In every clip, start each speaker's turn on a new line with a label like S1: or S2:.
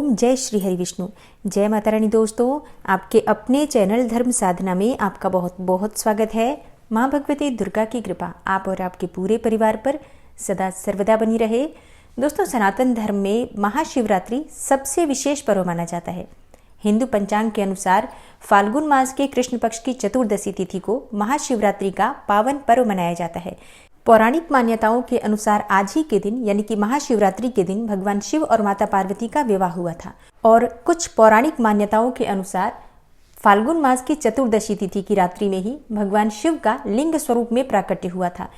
S1: ओम जय श्री हरि विष्णु। जय माता रानी। दोस्तों, आपके अपने चैनल धर्म साधना में आपका बहुत बहुत स्वागत है। माँ भगवती दुर्गा की कृपा आप और आपके पूरे परिवार पर सदा सर्वदा बनी रहे। दोस्तों, सनातन धर्म में महाशिवरात्रि सबसे विशेष पर्व माना जाता है। हिंदू पंचांग के अनुसार फाल्गुन मास के कृष्ण पक्ष की चतुर्दशी तिथि को महाशिवरात्रि का पावन पर्व मनाया जाता है। पौराणिक मान्यताओं के अनुसार आज ही के दिन यानी कि महाशिवरात्रि के दिन भगवान शिव और माता पार्वती का विवाह हुआ था और कुछ पौराणिक मान्यताओं के अनुसार फाल्गुन मास की चतुर्दशी तिथि की रात्रि में ही भगवान शिव का लिंग स्वरूप में प्राकट्य हुआ था।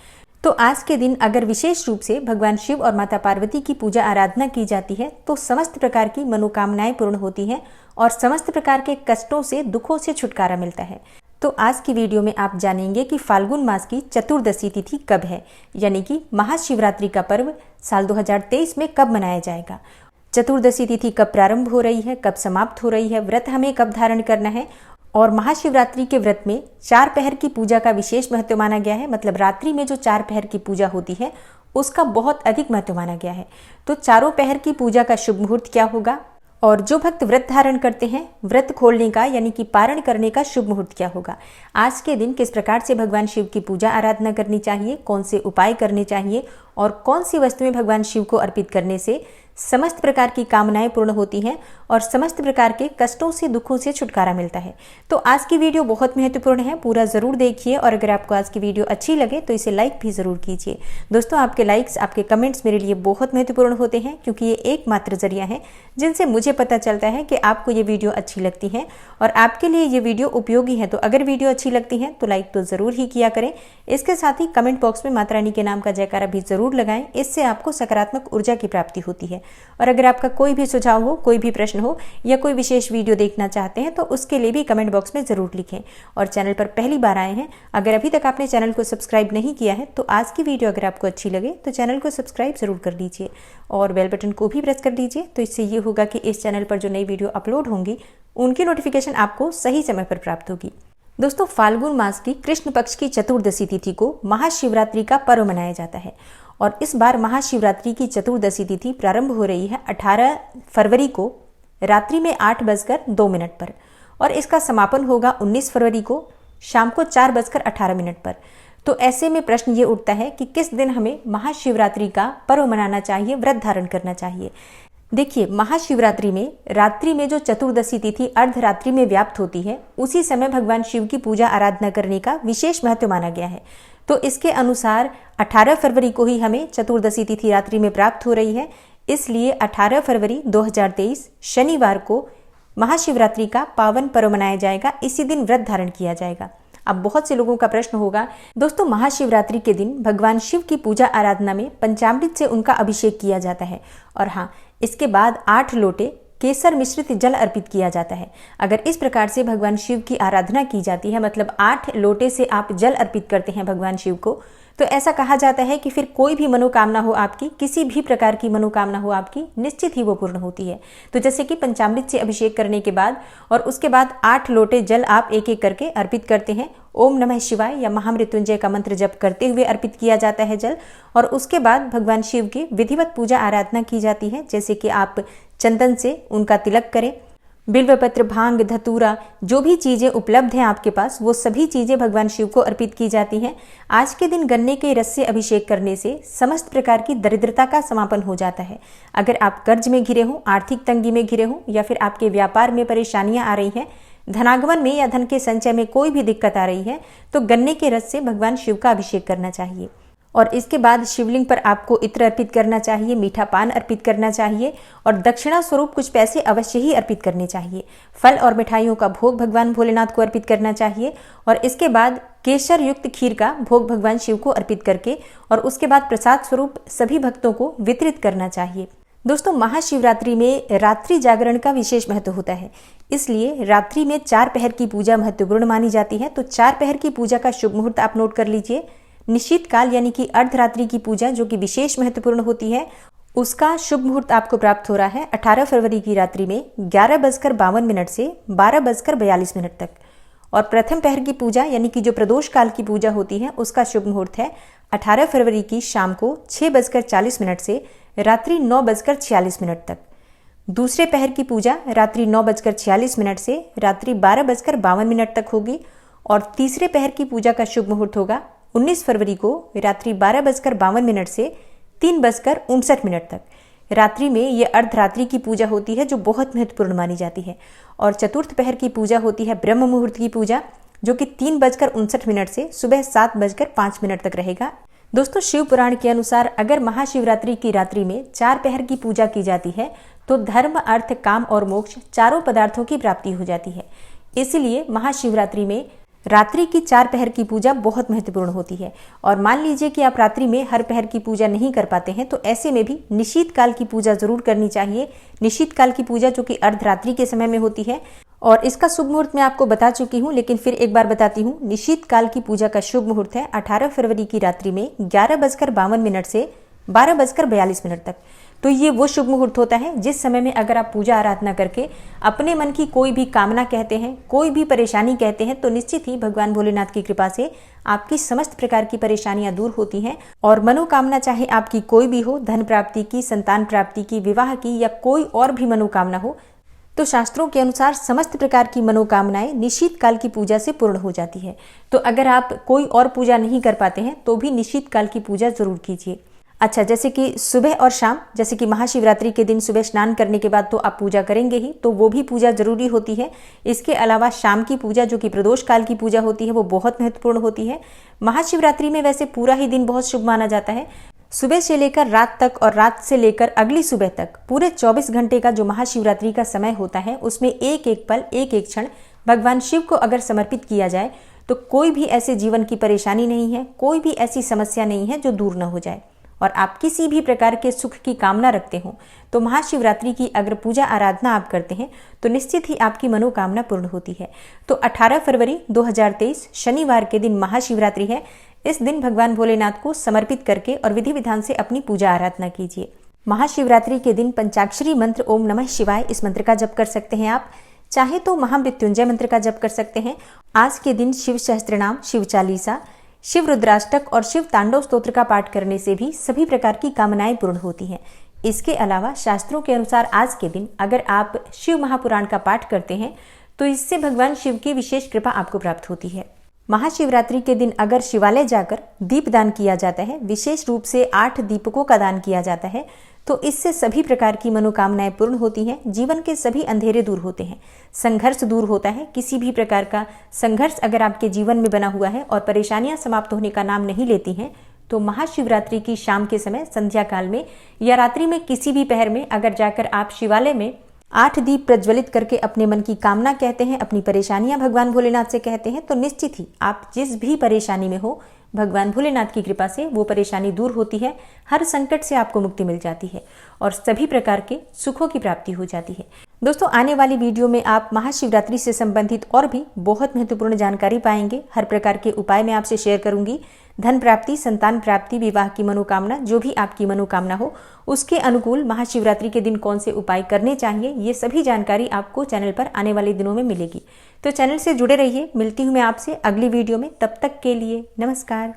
S1: तो आज के दिन अगर विशेष रूप से भगवान शिव और माता पार्वती की पूजा आराधना की जाती है तो समस्त प्रकार की मनोकामनाएं पूर्ण होती हैं और समस्त प्रकार के कष्टों से, दुखों से छुटकारा मिलता है। तो आज की वीडियो में आप जानेंगे कि फाल्गुन मास की चतुर्दशी तिथि कब है, यानी कि महाशिवरात्रि का पर्व साल 2023 में कब मनाया जाएगा। चतुर्दशी तिथि कब प्रारंभ हो रही है, कब समाप्त हो रही है, व्रत हमें कब धारण करना है और महाशिवरात्रि के व्रत में 4 पहर की पूजा का विशेष महत्व माना गया है। मतलब रात्रि में जो 4 पहर की पूजा होती है उसका बहुत अधिक महत्व माना गया है। तो चारों पहर की पूजा का शुभ मुहूर्त क्या होगा और जो भक्त व्रत धारण करते हैं व्रत खोलने का यानी कि पारण करने का शुभ मुहूर्त क्या होगा। आज के दिन किस प्रकार से भगवान शिव की पूजा आराधना करनी चाहिए, कौन से उपाय करने चाहिए और कौन सी वस्तुएं भगवान शिव को अर्पित करने से समस्त प्रकार की कामनाएं पूर्ण होती हैं और समस्त प्रकार के कष्टों से, दुखों से छुटकारा मिलता है। तो आज की वीडियो बहुत महत्वपूर्ण है, पूरा जरूर देखिए और अगर आपको आज की वीडियो अच्छी लगे तो इसे लाइक भी जरूर कीजिए। दोस्तों, आपके लाइक्स, आपके कमेंट्स मेरे लिए बहुत महत्वपूर्ण होते हैं क्योंकि ये एकमात्र जरिया है जिनसे मुझे पता चलता है कि आपको ये वीडियो अच्छी लगती है और आपके लिए ये वीडियो उपयोगी है। तो अगर वीडियो अच्छी लगती है तो लाइक तो जरूर ही किया करें। इसके साथ ही कमेंट बॉक्स में माता रानी के नाम का जयकारा भी जरूर लगाएं, इससे आपको सकारात्मक ऊर्जा की प्राप्ति होती है। और अगर आपका कोई भी सुझाव हो, कोई भी प्रश्न हो या कोई विशेष वीडियो देखना चाहते हैं तो उसके लिए भी कमेंट बॉक्स में जरूर लिखें। और चैनल पर पहली बार आए हैं, अगर अभी तक आपने चैनल को सब्सक्राइब नहीं किया है तो आज की वीडियो अगर आपको अच्छी लगे तो चैनल को सब्सक्राइब जरूर कर लीजिए और बेल बटन को भी प्रेस कर दीजिए। तो इससे ये होगा कि इस चैनल पर जो नई वीडियो अपलोड होंगी उनकी नोटिफिकेशन आपको सही समय पर प्राप्त होगी। दोस्तों, फाल्गुन मास की कृष्ण पक्ष की चतुर्दशी तिथि को महाशिवरात्रि का पर्व मनाया जाता है और इस बार महाशिवरात्रि की चतुर्दशी तिथि प्रारंभ हो रही है 18 फरवरी को रात्रि में 8:02 पर और इसका समापन होगा 19 फरवरी को शाम को 4:18 पर। तो ऐसे में प्रश्न ये उठता है कि किस दिन हमें महाशिवरात्रि का पर्व मनाना चाहिए, व्रत धारण करना चाहिए। देखिए, महाशिवरात्रि में रात्रि में जो चतुर्दशी तिथि अर्धरात्रि में व्याप्त होती है उसी समय भगवान शिव की पूजा आराधना करने का विशेष महत्व माना गया है। तो इसके अनुसार 18 फरवरी को ही हमें चतुर्दशी तिथि रात्रि में प्राप्त हो रही है, इसलिए 18 फरवरी 2023 शनिवार को महाशिवरात्रि का पावन पर्व मनाया जाएगा। इसी दिन व्रत धारण किया जाएगा। अब बहुत से लोगों का प्रश्न होगा, दोस्तों महाशिवरात्रि के दिन भगवान शिव की पूजा आराधना में पंचामृत से उनका अभिषेक किया जाता है और हाँ, इसके बाद 8 लोटे केसर मिश्रित जल अर्पित किया जाता है। अगर इस प्रकार से भगवान शिव की आराधना की जाती है, मतलब 8 लोटे से आप जल अर्पित करते हैं भगवान शिव को, तो ऐसा कहा जाता है कि फिर कोई भी मनोकामना हो आपकी, किसी भी प्रकार की मनोकामना हो आपकी, निश्चित ही वो पूर्ण होती है। तो जैसे कि पंचामृत से अभिषेक करने के बाद और उसके बाद 8 लोटे जल आप एक एक करके अर्पित करते हैं। ओम नमः शिवाय या महामृत्युंजय का मंत्र जप करते हुए अर्पित किया जाता है जल और उसके बाद भगवान शिव की विधिवत पूजा आराधना की जाती है। जैसे कि आप चंदन से उनका तिलक करें, बिल्वपत्र, भांग, धतूरा, जो भी चीजें उपलब्ध हैं आपके पास वो सभी चीजें भगवान शिव को अर्पित की जाती हैं। आज के दिन गन्ने के रस से अभिषेक करने से समस्त प्रकार की दरिद्रता का समापन हो जाता है। अगर आप कर्ज में घिरे हों, आर्थिक तंगी में घिरे हों या फिर आपके व्यापार में परेशानियां आ रही हैं, धनागमन में या धन के संचय में कोई भी दिक्कत आ रही है, तो गन्ने के रस से भगवान शिव का अभिषेक करना चाहिए। और इसके बाद शिवलिंग पर आपको इत्र अर्पित करना चाहिए, मीठा पान अर्पित करना चाहिए और दक्षिणा स्वरूप कुछ पैसे अवश्य ही अर्पित करने चाहिए। फल और मिठाइयों का भोग भगवान भोलेनाथ को अर्पित करना चाहिए और इसके बाद केसर युक्त खीर का भोग भगवान शिव को अर्पित करके और उसके बाद प्रसाद स्वरूप सभी भक्तों को वितरित करना चाहिए। दोस्तों, महाशिवरात्रि में रात्रि जागरण का विशेष महत्व होता है, इसलिए रात्रि में 4 पहर की पूजा महत्वपूर्ण मानी जाती है। तो 4 पहर की पूजा का शुभ मुहूर्त आप नोट कर लीजिए। निश्चित काल यानी कि अर्धरात्रि की पूजा जो कि विशेष महत्वपूर्ण होती है, उसका शुभ मुहूर्त आपको प्राप्त हो रहा है 18 फरवरी की रात्रि में 11:52 से 12:42 तक। और प्रथम पहर की पूजा यानी कि जो प्रदोष काल की पूजा होती है उसका शुभ मुहूर्त है 18 फरवरी की शाम को 6:40 से रात्रि 9:46 तक। दूसरे पहर की पूजा रात्रि 9:46 से रात्रि 12:52 तक होगी और तीसरे पहर की पूजा का शुभ मुहूर्त होगा 19 फरवरी को रात्रि 12:52 से 3:59 तक। रात्रि में ये अर्धरात्रि की पूजा होती है जो बहुत महत्वपूर्ण मानी जाती है। और चतुर्थ पहर की पूजा होती है ब्रह्म मुहूर्त की पूजा, जो कि 3:59 से सुबह 7:05 तक रहेगा। दोस्तों, शिव पुराण के अनुसार अगर महाशिवरात्रि की रात्रि में 4 पहर की पूजा की जाती है तो धर्म, अर्थ, काम और मोक्ष चारों पदार्थों की प्राप्ति हो जाती है। इसलिए महाशिवरात्रि में रात्रि की 4 पहर की पूजा बहुत महत्वपूर्ण होती है। और मान लीजिए कि आप रात्रि में हर पहर की पूजा नहीं कर पाते हैं, तो ऐसे में भी निशीत काल की पूजा जरूर करनी चाहिए। निशीत काल की पूजा जो कि अर्धरात्रि के समय में होती है, और इसका शुभ मुहूर्त मैं आपको बता चुकी हूँ, लेकिन फिर एक बार बताती हूँ। निशीत काल की पूजा का शुभ मुहूर्त है 18 फरवरी की रात्रि में 11:52 से 12:42 तक। तो ये वो शुभ मुहूर्त होता है जिस समय में अगर आप पूजा आराधना करके अपने मन की कोई भी कामना कहते हैं, कोई भी परेशानी कहते हैं, तो निश्चित ही भगवान भोलेनाथ की कृपा से आपकी समस्त प्रकार की परेशानियां दूर होती हैं। और मनोकामना चाहे आपकी कोई भी हो, धन प्राप्ति की, संतान प्राप्ति की, विवाह की या कोई और भी मनोकामना हो, तो शास्त्रों के अनुसार समस्त प्रकार की मनोकामनाएं निशीत काल की पूजा से पूर्ण हो जाती है। तो अगर आप कोई और पूजा नहीं कर पाते हैं तो भी निशीत काल की पूजा जरूर कीजिए। अच्छा, जैसे कि सुबह और शाम, जैसे कि महाशिवरात्रि के दिन सुबह स्नान करने के बाद तो आप पूजा करेंगे ही, तो वो भी पूजा जरूरी होती है। इसके अलावा शाम की पूजा जो कि प्रदोष काल की पूजा होती है वो बहुत महत्वपूर्ण होती है। महाशिवरात्रि में वैसे पूरा ही दिन बहुत शुभ माना जाता है। सुबह से लेकर रात तक और रात से लेकर अगली सुबह तक पूरे 24 घंटे का जो महाशिवरात्रि का समय होता है, उसमें एक एक पल, एक एक क्षण भगवान शिव को अगर समर्पित किया जाए तो कोई भी ऐसे जीवन की परेशानी नहीं है, कोई भी ऐसी समस्या नहीं है जो दूर न हो जाए। और आप किसी भी प्रकार के सुख की कामना रखते हो तो महाशिवरात्रि की अगर पूजा आराधना आप करते हैं तो निश्चित ही आपकी मनोकामना पूर्ण होती है। तो 18 फरवरी 2023 शनिवार के दिन महाशिवरात्रि है। इस दिन भगवान भोलेनाथ को समर्पित करके और विधि विधान से अपनी पूजा आराधना कीजिए। महाशिवरात्रि के दिन पंचाक्षरी मंत्र ओम नमः शिवाय, इस मंत्र का जप कर सकते हैं आप। चाहे तो महामृत्युंजय मंत्र का जप कर सकते हैं। आज के दिन शिव सहस्त्रनाम, शिव चालीसा, शिव रुद्राष्टक और शिव तांडव स्तोत्र का पाठ करने से भी सभी प्रकार की कामनाएं पूर्ण होती हैं। इसके अलावा शास्त्रों के अनुसार आज के दिन अगर आप शिव महापुराण का पाठ करते हैं तो इससे भगवान शिव की विशेष कृपा आपको प्राप्त होती है। महाशिवरात्रि के दिन अगर शिवालय जाकर दीप दान किया जाता है, विशेष रूप से 8 दीपकों का दान किया जाता है, तो इससे सभी प्रकार की मनोकामनाएं पूर्ण होती हैं। जीवन के सभी अंधेरे दूर होते हैं, संघर्ष दूर होता है। किसी भी प्रकार का संघर्ष अगर आपके जीवन में बना हुआ है और परेशानियां समाप्त होने का नाम नहीं लेती हैं, तो महाशिवरात्रि की शाम के समय, संध्या काल में या रात्रि में किसी भी पहर में अगर जाकर आप शिवालय में 8 दीप प्रज्वलित करके अपने मन की कामना कहते हैं, अपनी परेशानियां भगवान भोलेनाथ से कहते हैं, तो निश्चित ही आप जिस भी परेशानी में हो, भगवान भोलेनाथ की कृपा से वो परेशानी दूर होती है। हर संकट से आपको मुक्ति मिल जाती है और सभी प्रकार के सुखों की प्राप्ति हो जाती है। दोस्तों, आने वाली वीडियो में आप महाशिवरात्रि से संबंधित और भी बहुत महत्वपूर्ण जानकारी पाएंगे। हर प्रकार के उपाय मैं आपसे शेयर करूंगी। धन प्राप्ति, संतान प्राप्ति, विवाह की मनोकामना, जो भी आपकी मनोकामना हो उसके अनुकूल महाशिवरात्रि के दिन कौन से उपाय करने चाहिए, ये सभी जानकारी आपको चैनल पर आने वाले दिनों में मिलेगी। तो चैनल से जुड़े रहिए। मिलती हूँ मैं आपसे अगली वीडियो में। तब तक के लिए नमस्कार।